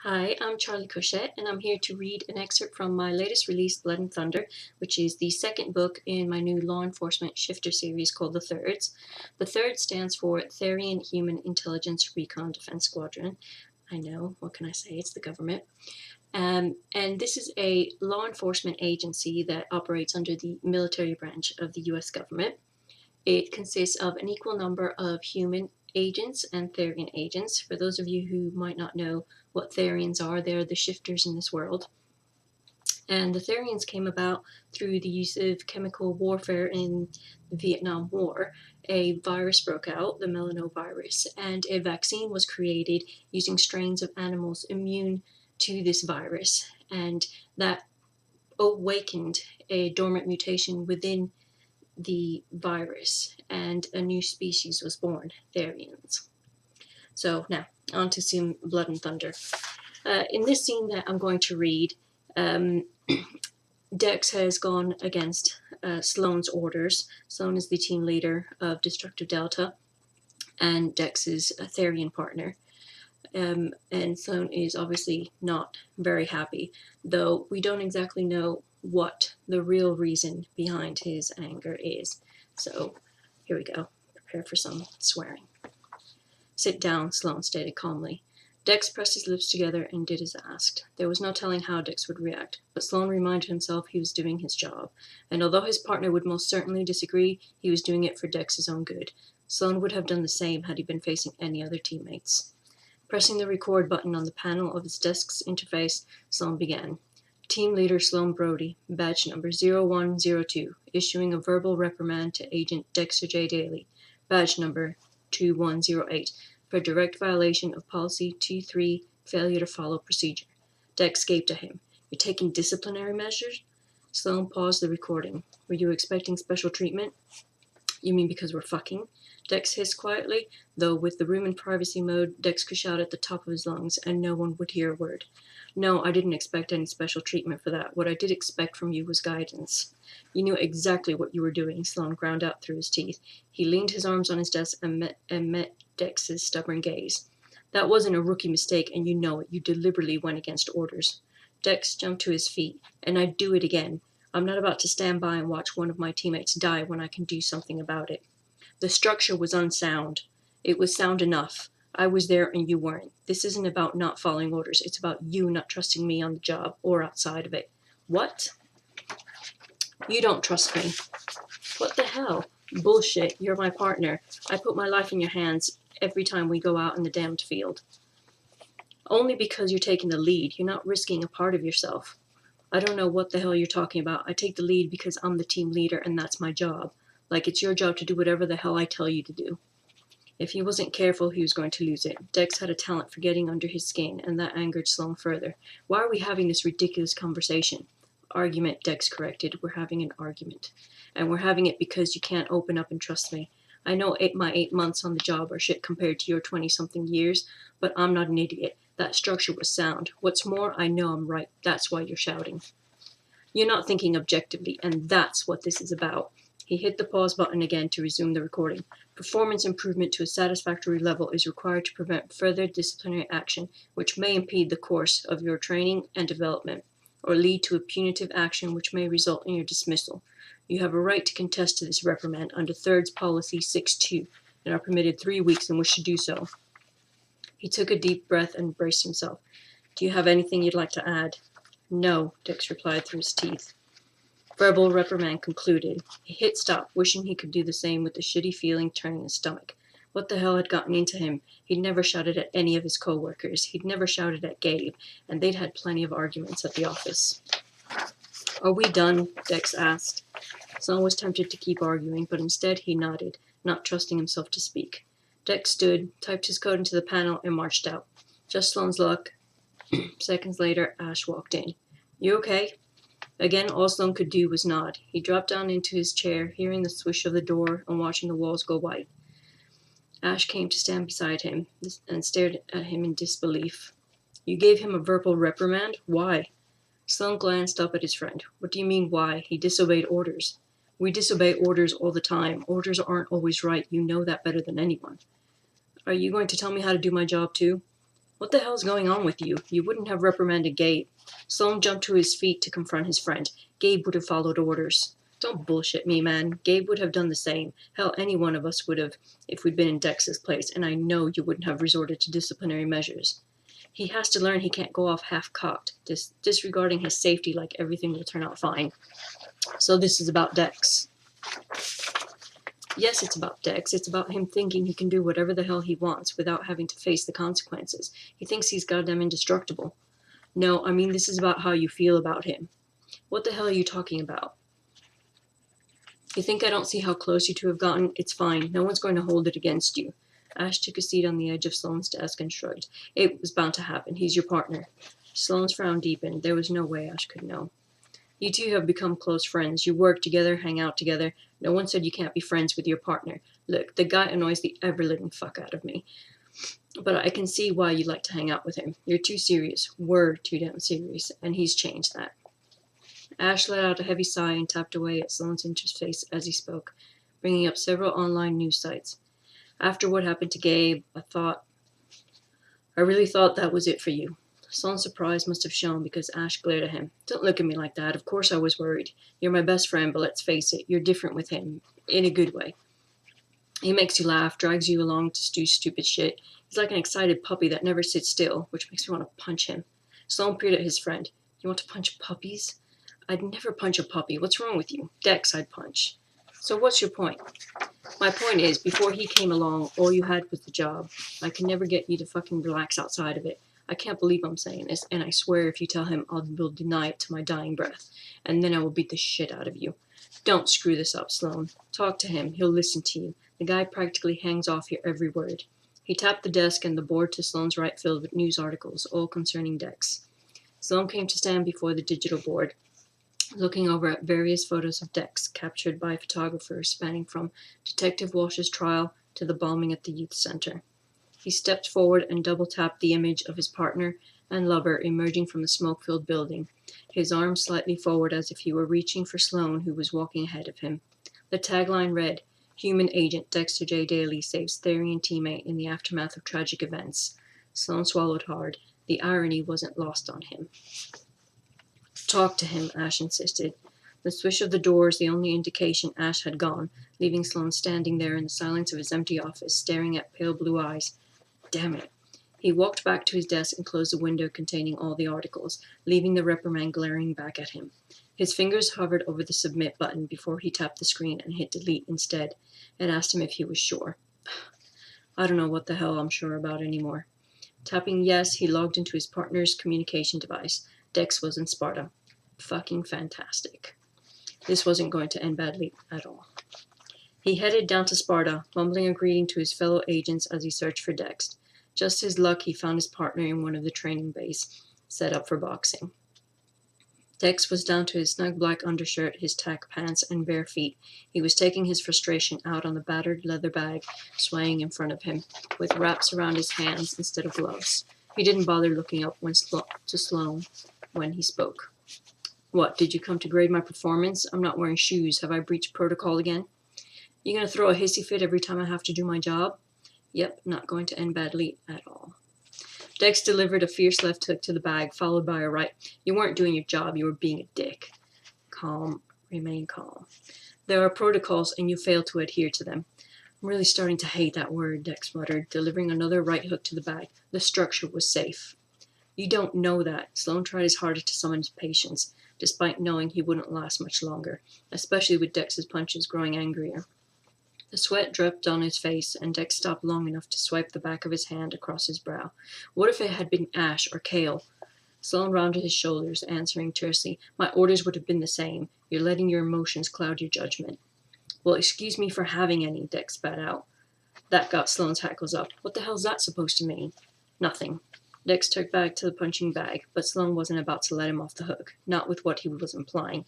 Hi, I'm Charlie Cochete, and I'm here to read an excerpt from my latest release, Blood and Thunder, which is the second book in my new law enforcement shifter series called The Thirds. The Third stands for Therian Human Intelligence Recon Defense Squadron. I know, what can I say? It's the government. And this is a law enforcement agency that operates under the military branch of the US government. It consists of an equal number of human agents and Therian agents. For those of you who might not know what Therians are, they're the shifters in this world. And the Therians came about through the use of chemical warfare in the Vietnam War. A virus broke out, the melanovirus, and a vaccine was created using strains of animals immune to this virus. And that awakened a dormant mutation within the virus, and a new species was born, Therians. So now, on to some Blood and Thunder. In this scene that I'm going to read, Dex has gone against Sloan's orders. Sloan is the team leader of Destructive Delta, and Dex is a Therian partner. And Sloan is obviously not very happy, though we don't exactly know what the real reason behind his anger is. So here we go. Prepare for some swearing. Sit down, Sloan stated calmly. Dex pressed his lips together and did as asked. There was no telling how Dex would react, but Sloan reminded himself he was doing his job, and although his partner would most certainly disagree, he was doing it for Dex's own good. Sloan would have done the same had he been facing any other teammates. Pressing the record button on the panel of his desk's interface, Sloan began. Team Leader Sloan Brody, badge number 0102, issuing a verbal reprimand to Agent Dexter J. Daly, badge number 2108, for direct violation of Policy 23, failure to follow procedure. Dex gaped at him. You're taking disciplinary measures? Sloan paused the recording. Were you expecting special treatment? You mean because we're fucking? Dex hissed quietly, though with the room in privacy mode, Dex could shout at the top of his lungs, and no one would hear a word. No, I didn't expect any special treatment for that. What I did expect from you was guidance. You knew exactly what you were doing, Sloan ground out through his teeth. He leaned his arms on his desk and met Dex's stubborn gaze. That wasn't a rookie mistake, and you know it. You deliberately went against orders. Dex jumped to his feet. And I'd do it again. I'm not about to stand by and watch one of my teammates die when I can do something about it. The structure was unsound. It was sound enough. I was there and you weren't. This isn't about not following orders. It's about you not trusting me on the job or outside of it. What? You don't trust me. What the hell? Bullshit. You're my partner. I put my life in your hands every time we go out in the damned field. Only because you're taking the lead. You're not risking a part of yourself. I don't know what the hell you're talking about. I take the lead because I'm the team leader and that's my job. Like it's your job to do whatever the hell I tell you to do. If he wasn't careful, he was going to lose it. Dex had a talent for getting under his skin, and that angered Sloan further. Why are we having this ridiculous conversation? Argument, Dex corrected. We're having an argument. And we're having it because you can't open up and trust me. I know my 8 months on the job are shit compared to your 20-something years, but I'm not an idiot. That structure was sound. What's more, I know I'm right. That's why you're shouting. You're not thinking objectively, and that's what this is about. He hit the pause button again to resume the recording. Performance improvement to a satisfactory level is required to prevent further disciplinary action, which may impede the course of your training and development, or lead to a punitive action which may result in your dismissal. You have a right to contest to this reprimand under Third's Policy 6.2, and are permitted 3 weeks in which to do so. He took a deep breath and braced himself. Do you have anything you'd like to add? No, Dex replied through his teeth. Verbal reprimand concluded. He hit stop, wishing he could do the same with the shitty feeling turning his stomach. What the hell had gotten into him? He'd never shouted at any of his co-workers. He'd never shouted at Gabe, and they'd had plenty of arguments at the office. Are we done? Dex asked. Sloan was tempted to keep arguing, but instead he nodded, not trusting himself to speak. Dex stood, typed his code into the panel, and marched out. Just Sloan's luck. Seconds later, Ash walked in. You okay? Again, all Sloan could do was nod. He dropped down into his chair, hearing the swish of the door and watching the walls go white. Ash came to stand beside him and stared at him in disbelief. You gave him a verbal reprimand? Why? Sloan glanced up at his friend. What do you mean, why? He disobeyed orders. We disobey orders all the time. Orders aren't always right. You know that better than anyone. Are you going to tell me how to do my job, too? What the hell's going on with you? You wouldn't have reprimanded Gabe. Sloan jumped to his feet to confront his friend. Gabe would have followed orders. Don't bullshit me, man. Gabe would have done the same. Hell, any one of us would have if we'd been in Dex's place, and I know you wouldn't have resorted to disciplinary measures. He has to learn he can't go off half-cocked, disregarding his safety like everything will turn out fine. So this is about Dex. Yes, it's about Dex. It's about him thinking he can do whatever the hell he wants without having to face the consequences. He thinks he's goddamn indestructible. No, I mean this is about how you feel about him. What the hell are you talking about? You think I don't see how close you two have gotten? It's fine. No one's going to hold it against you. Ash took a seat on the edge of Sloane's desk and shrugged. It was bound to happen. He's your partner. Sloane's frown deepened. There was no way Ash could know. You two have become close friends. You work together, hang out together. No one said you can't be friends with your partner. Look, the guy annoys the ever-living fuck out of me. But I can see why you like to hang out with him. You're too serious. We're too damn serious. And he's changed that. Ash let out a heavy sigh and tapped away at Sloane's interface as he spoke, bringing up several online news sites. After what happened to Gabe, I really thought that was it for you. Sloane's surprise must have shown because Ash glared at him. Don't look at me like that. Of course I was worried. You're my best friend, but let's face it, you're different with him. In a good way. He makes you laugh, drags you along to do stupid shit. He's like an excited puppy that never sits still, which makes me want to punch him. Sloan peered at his friend. You want to punch puppies? I'd never punch a puppy. What's wrong with you? Dex, I'd punch. So what's your point? My point is, before he came along, all you had was the job. I can never get you to fucking relax outside of it. I can't believe I'm saying this, and I swear if you tell him, I will deny it to my dying breath, and then I will beat the shit out of you. Don't screw this up, Sloan. Talk to him. He'll listen to you. The guy practically hangs off your every word. He tapped the desk and the board to Sloan's right filled with news articles, all concerning Dex. Sloan came to stand before the digital board, looking over at various photos of Dex captured by photographers spanning from Detective Walsh's trial to the bombing at the youth center. He stepped forward and double-tapped the image of his partner and lover emerging from the smoke-filled building, his arms slightly forward as if he were reaching for Sloan, who was walking ahead of him. The tagline read, Human Agent Dexter J. Daly saves Therian teammate in the aftermath of tragic events. Sloan swallowed hard. The irony wasn't lost on him. Talk to him, Ash insisted. The swish of the doors the only indication Ash had gone, leaving Sloan standing there in the silence of his empty office, staring at pale blue eyes. Damn it. He walked back to his desk and closed the window containing all the articles, leaving the reprimand glaring back at him. His fingers hovered over the submit button before he tapped the screen and hit delete instead, and asked him if he was sure. I don't know what the hell I'm sure about anymore. Tapping yes, he logged into his partner's communication device. Dex was in Sparta. Fucking fantastic. This wasn't going to end badly at all. He headed down to Sparta, mumbling a greeting to his fellow agents as he searched for Dex. Just his luck, he found his partner in one of the training bays, set up for boxing. Dex was down to his snug black undershirt, his tack pants, and bare feet. He was taking his frustration out on the battered leather bag swaying in front of him, with wraps around his hands instead of gloves. He didn't bother looking up to Sloan when he spoke. What, did you come to grade my performance? I'm not wearing shoes. Have I breached protocol again? You gonna throw a hissy fit every time I have to do my job? Yep, not going to end badly at all. Dex delivered a fierce left hook to the bag, followed by a right. You weren't doing your job, you were being a dick. Calm, remain calm. There are protocols and you failed to adhere to them. I'm really starting to hate that word, Dex muttered, delivering another right hook to the bag. The structure was safe. You don't know that. Sloan tried his hardest to summon his patience, despite knowing he wouldn't last much longer, especially with Dex's punches growing angrier. The sweat dripped on his face, and Dex stopped long enough to swipe the back of his hand across his brow. What if it had been Ash or Kale? Sloan rounded his shoulders, answering tersely, My orders would have been the same. You're letting your emotions cloud your judgment. Well, excuse me for having any, Dex spat out. That got Sloan's hackles up. What the hell's that supposed to mean? Nothing. Dex took back to the punching bag, but Sloan wasn't about to let him off the hook, not with what he was implying.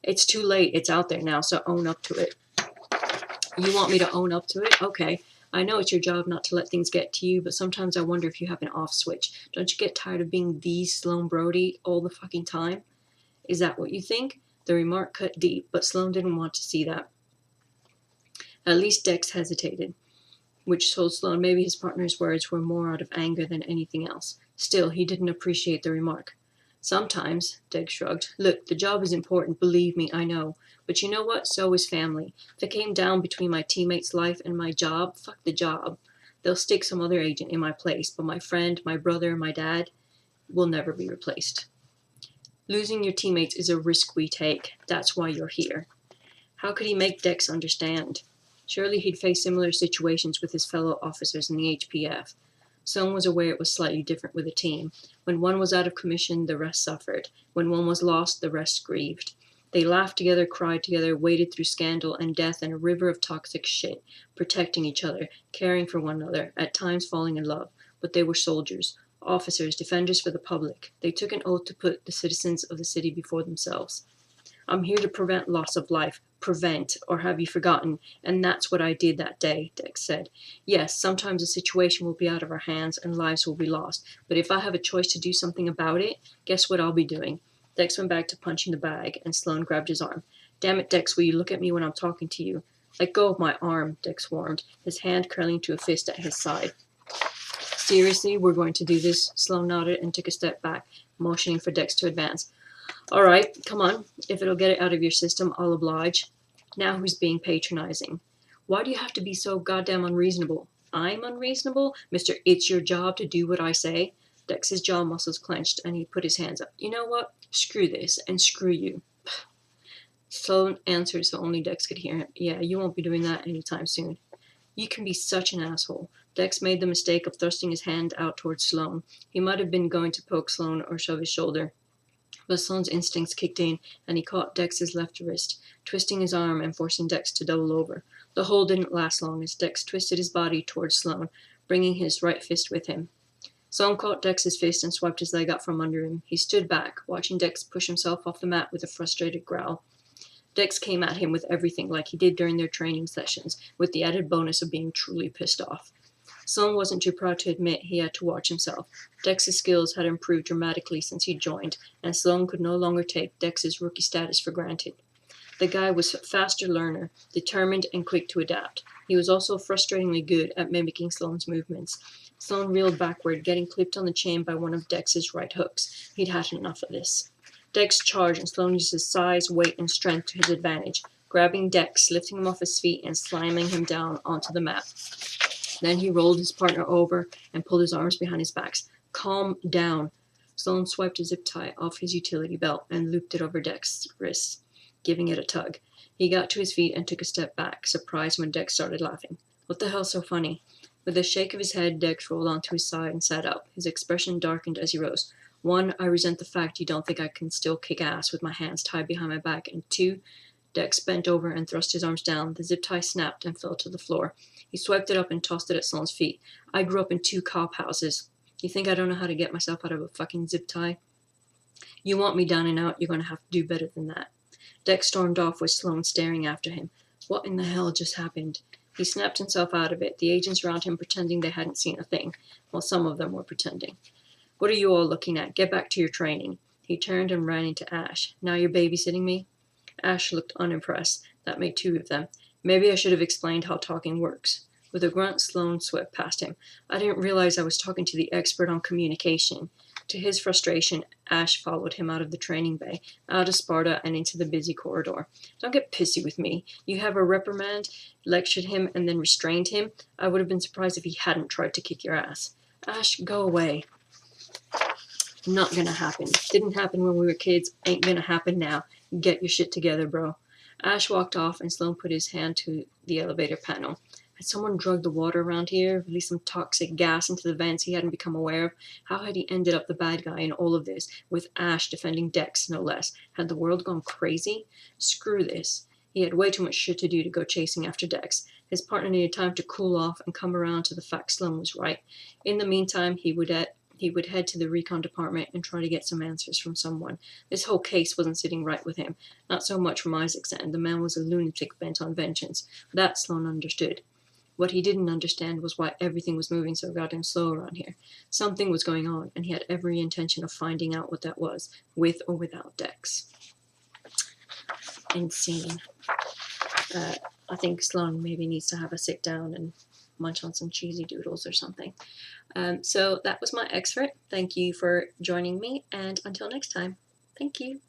It's too late. It's out there now, so own up to it. You want me to own up to it? Okay. I know it's your job not to let things get to you, but sometimes I wonder if you have an off switch. Don't you get tired of being the Sloan Brody all the fucking time? Is that what you think? The remark cut deep, but Sloan didn't want to see that. At least Dex hesitated. which told Sloan maybe his partner's words were more out of anger than anything else. Still, he didn't appreciate the remark. Sometimes, Deg shrugged. Look, the job is important, believe me, I know. But you know what? So is family. If it came down between my teammate's life and my job, fuck the job. They'll stick some other agent in my place, but my friend, my brother, my dad will never be replaced. Losing your teammates is a risk we take. That's why you're here. How could he make Dex understand? Surely he'd faced similar situations with his fellow officers in the HPF. Sloan was aware it was slightly different with a team. When one was out of commission, the rest suffered. When one was lost, the rest grieved. They laughed together, cried together, waded through scandal and death and a river of toxic shit, protecting each other, caring for one another, at times falling in love. But they were soldiers, officers, defenders for the public. They took an oath to put the citizens of the city before themselves. I'm here to prevent loss of life. Prevent, or have you forgotten? And that's what I did that day, Dex said. Yes, sometimes a situation will be out of our hands and lives will be lost. But if I have a choice to do something about it, guess what I'll be doing? Dex went back to punching the bag, and Sloan grabbed his arm. Damn it, Dex, will you look at me when I'm talking to you? Let go of my arm, Dex warned, his hand curling to a fist at his side. Seriously, we're going to do this? Sloan nodded and took a step back, motioning for Dex to advance. All right, come on. If it'll get it out of your system, I'll oblige. Now who's being patronizing? Why do you have to be so goddamn unreasonable? I'm unreasonable? Mister, it's your job to do what I say. Dex's jaw muscles clenched, and he put his hands up. You know what? Screw this, and screw you. Sloan answered so only Dex could hear him. Yeah, you won't be doing that anytime soon. You can be such an asshole. Dex made the mistake of thrusting his hand out towards Sloan. He might have been going to poke Sloan or shove his shoulder. But Sloan's instincts kicked in, and he caught Dex's left wrist, twisting his arm and forcing Dex to double over. The hold didn't last long as Dex twisted his body towards Sloan, bringing his right fist with him. Sloan caught Dex's fist and swiped his leg out from under him. He stood back, watching Dex push himself off the mat with a frustrated growl. Dex came at him with everything like he did during their training sessions, with the added bonus of being truly pissed off. Sloan wasn't too proud to admit he had to watch himself. Dex's skills had improved dramatically since he'd joined, and Sloan could no longer take Dex's rookie status for granted. The guy was a faster learner, determined and quick to adapt. He was also frustratingly good at mimicking Sloan's movements. Sloan reeled backward, getting clipped on the chin by one of Dex's right hooks. He'd had enough of this. Dex charged, and Sloan used his size, weight, and strength to his advantage, grabbing Dex, lifting him off his feet, and slamming him down onto the mat. Then he rolled his partner over and pulled his arms behind his back. Calm down. Sloan swiped a zip tie off his utility belt and looped it over Dex's wrists, giving it a tug. He got to his feet and took a step back, surprised when Dex started laughing. What the hell's so funny? With a shake of his head, Dex rolled onto his side and sat up. His expression darkened as he rose. 1, I resent the fact you don't think I can still kick ass with my hands tied behind my back. And 2, Dex bent over and thrust his arms down. The zip tie snapped and fell to the floor. He swiped it up and tossed it at Sloan's feet. I grew up in 2 cop houses. You think I don't know how to get myself out of a fucking zip tie? You want me down and out, you're going to have to do better than that. Dex stormed off with Sloan staring after him. What in the hell just happened? He snapped himself out of it, the agents around him pretending they hadn't seen a thing, while some of them were pretending. What are you all looking at? Get back to your training. He turned and ran into Ash. Now you're babysitting me? Ash looked unimpressed. That made 2 of them. Maybe I should have explained how talking works. With a grunt, Sloan swept past him. I didn't realize I was talking to the expert on communication. To his frustration, Ash followed him out of the training bay, out of Sparta, and into the busy corridor. Don't get pissy with me. You have a reprimand, lectured him, and then restrained him. I would have been surprised if he hadn't tried to kick your ass. Ash, go away. Not gonna happen. Didn't happen when we were kids. Ain't gonna happen now. Get your shit together, bro. Ash walked off, and Sloan put his hand to the elevator panel. Had someone drugged the water around here, released some toxic gas into the vents he hadn't become aware of? How had he ended up the bad guy in all of this, with Ash defending Dex, no less? Had the world gone crazy? Screw this. He had way too much shit to do to go chasing after Dex. His partner needed time to cool off and come around to the fact Sloan was right. In the meantime, he would head to the recon department and try to get some answers from someone. This whole case wasn't sitting right with him. Not so much from Isaac's end. The man was a lunatic bent on vengeance. That Sloan understood. What he didn't understand was why everything was moving so goddamn slow around here. Something was going on, and he had every intention of finding out what that was, with or without Dex. Insane. I think Sloan maybe needs to have a sit down and munch on some cheesy doodles or something. So that was my excerpt. Thank you for joining me, and until next time, thank you.